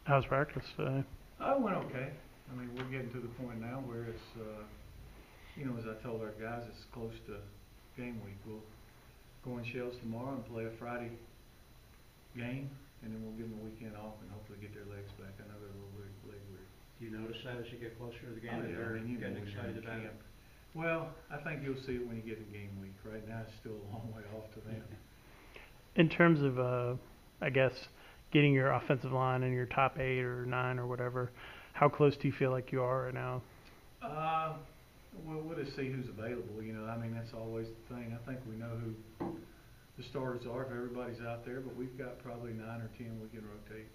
How's practice today? It went okay. I mean, we're getting to the point now where it's, as I told our guys, it's close to game week. We'll go in shells tomorrow and play a Friday game, and then we'll give them a weekend off and hopefully get their legs back. I know they're a little leg weary. Do you notice that as you get closer to the game? Oh, yeah. They're I mean, getting excited about it? Well, I think you'll see it when you get in game week. Right now, it's still a long way off to them. In terms of, I guess, getting your offensive line in your top 8 or 9 or whatever, how close do you feel like you are right now? We'll just see who's available. I mean, that's always the thing. I think we know who the starters are if everybody's out there, but we've got probably 9 or 10 we can rotate.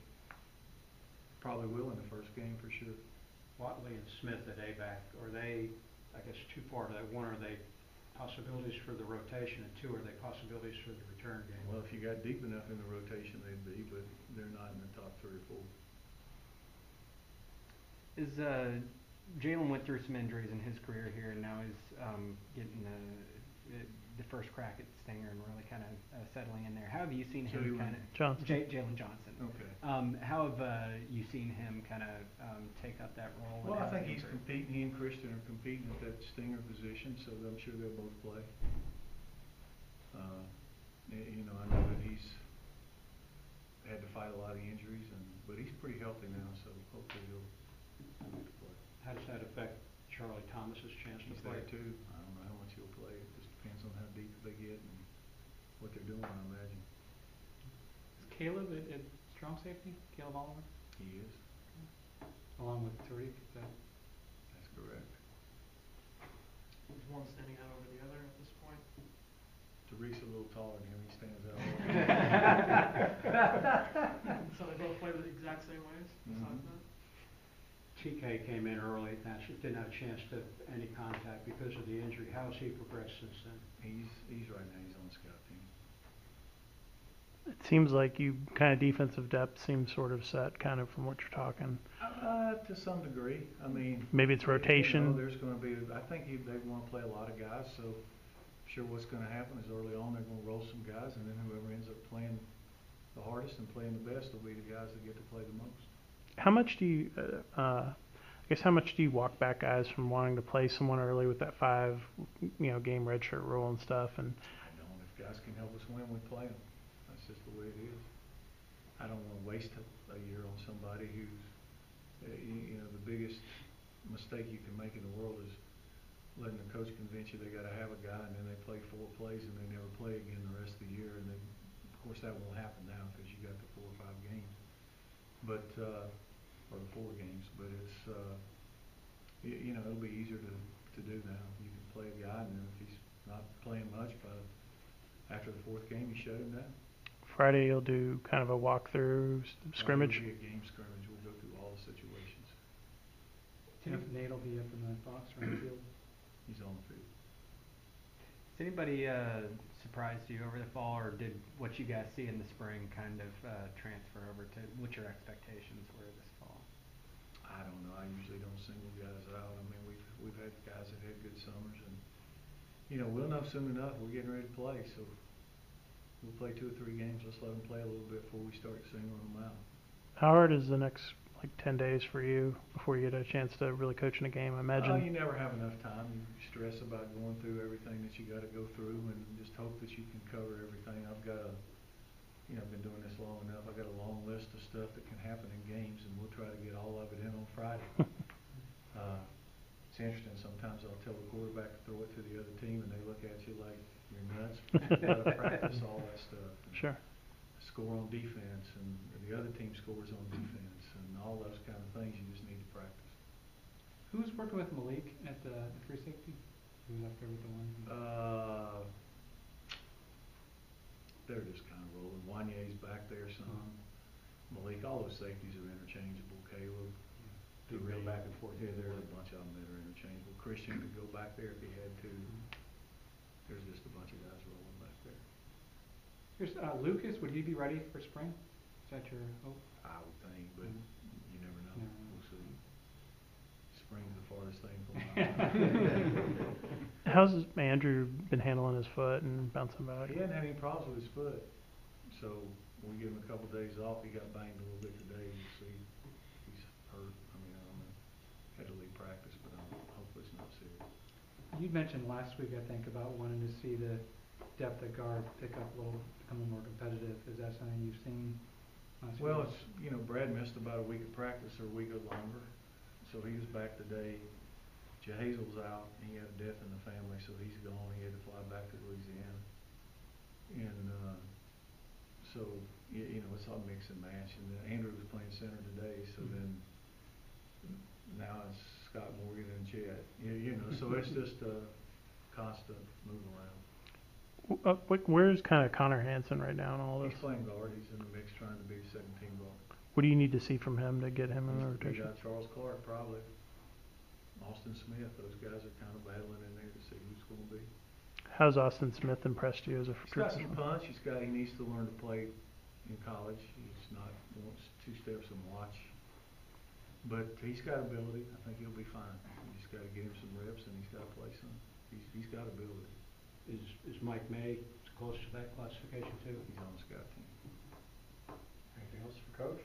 Probably will in the first game for sure. Watley and Smith at A-back, are they, I guess, too far to that? One, are they possibilities for the rotation, and 2, are they possibilities for the return game? Well, if you got deep enough in the rotation, they'd be, but they're not in the top 3 or 4. Is Jalen went through some injuries in his career here, and now he's getting the first crack at Stinger and really kind of settling in there. How have you seen him kind of Jalen Johnson? Okay. How have you seen him kind of take up that role? Well, I think he's competing. He and Christian are competing at that Stinger position, so I'm sure they'll both play. I know that he's had to fight a lot of injuries, but he's pretty healthy now, so hopefully he'll play. How does that affect Charlie Thomas's chance to play? There too. I don't know how much he'll play. It just depends on how deep they get and what they're doing, I imagine. Is Caleb at strong safety? Caleb Oliver? He is. Along with Tariq? That's correct. Is one standing out over the other at this point? Tariq's a little taller than him. He stands out. So they both play the exact same ways besides that? TK came in early, didn't have a chance to any contact because of the injury. How has he progressed since then? He's right now. He's on the scout team. It seems like you kind of defensive depth seems sort of set, kind of from what you're talking. To some degree. I mean, maybe it's rotation. There's going to be. I think they want to play a lot of guys. So, I'm sure what's going to happen is early on they're going to roll some guys, and then whoever ends up playing the hardest and playing the best will be the guys that get to play the most. How much do you, how much do you walk back guys from wanting to play someone early with that 5, game redshirt rule and stuff? And I don't. If guys can help us win, we play them. That's just the way it is. I don't want to waste a year on somebody who's, the biggest mistake you can make in the world is letting the coach convince you they got to have a guy, and then they play 4 plays and they never play again the rest of the year. And then, of course, that won't happen now because you got the 4 or 5 games. But or the 4 games, but it's it'll be easier to do now. You can play a guy, and then if he's not playing much, after the 4th game, you shut him down. Friday, you'll do kind of a walkthrough scrimmage. It'll be a game scrimmage. We'll go through all the situations. Nate will be up in the box or in the field. He's on the field. Has anybody surprised you over the fall, or did what you guys see in the spring kind of transfer over to what your expectations were this fall? I don't know. I usually don't single guys out. I mean, we've had guys that had good summers, and we'll know soon enough. We're getting ready to play, so we'll play 2 or 3 games. Let's let them play a little bit before we start singling them out. How hard is the next 10 days for you before you get a chance to really coach in a game? I imagine. You never have enough time. You stress about going through everything that you got to go through, and just hope that you can cover everything. I've got I've been doing this long enough. I've got a long list of stuff that can happen in games, and we'll try to get all of it in on Friday. It's interesting. Sometimes I'll tell the quarterback to throw it to the other team, and they look at you like you're nuts. You've got to practice all that stuff. Sure. Score on defense, and the other team scores on defense, and all those kind of things you just need to practice. Who's working with Malik at the free safety? Who's up there with the one? They're just kind of rolling. Wanye's back there some. Malik, all those safeties are interchangeable. Caleb. They go back and forth. Yeah, there's a bunch of them that are interchangeable. Christian could go back there if he had to. There's just a bunch of guys rolling back there. Here's Lucas. Would he be ready for spring? Is that your hope? I would think, but you never know. We'll see. Spring's the farthest thing from my How's Andrew been handling his foot and bouncing back? He hadn't had any problems with his foot, so we give him a couple of days off. He got banged a little bit today. We'll see You'd mentioned last week, I think, about wanting to see the depth at guard pick up a little, become a little more competitive. Is that something you've seen? Well, it's, Brad missed about a week of practice or a week or longer, so he was back today. Jahazel's out, and he had a death in the family, so he's gone. He had to fly back to Louisiana. And so, it's all mix and match. And then Andrew was playing center today, so then now it's Scott Morgan and Chet. So it's just a constant move around. Where's kind of Connor Hansen right now in all this? He's playing guard. He's in the mix trying to be the second team guard. What do you need to see from him to get him in the rotation? Charles Clark, probably. Austin Smith. Those guys are kind of battling in there to see who's going to be. How's Austin Smith impressed you as a recruit? He's got some punch. He needs to learn to play in college. He's not wants two steps and watch. But he's got ability. I think he'll be fine. You just got to get him some reps, and he's got to play some. He's got ability. Is Mike May close to that classification too? He's on the scout team. Anything else for Coach?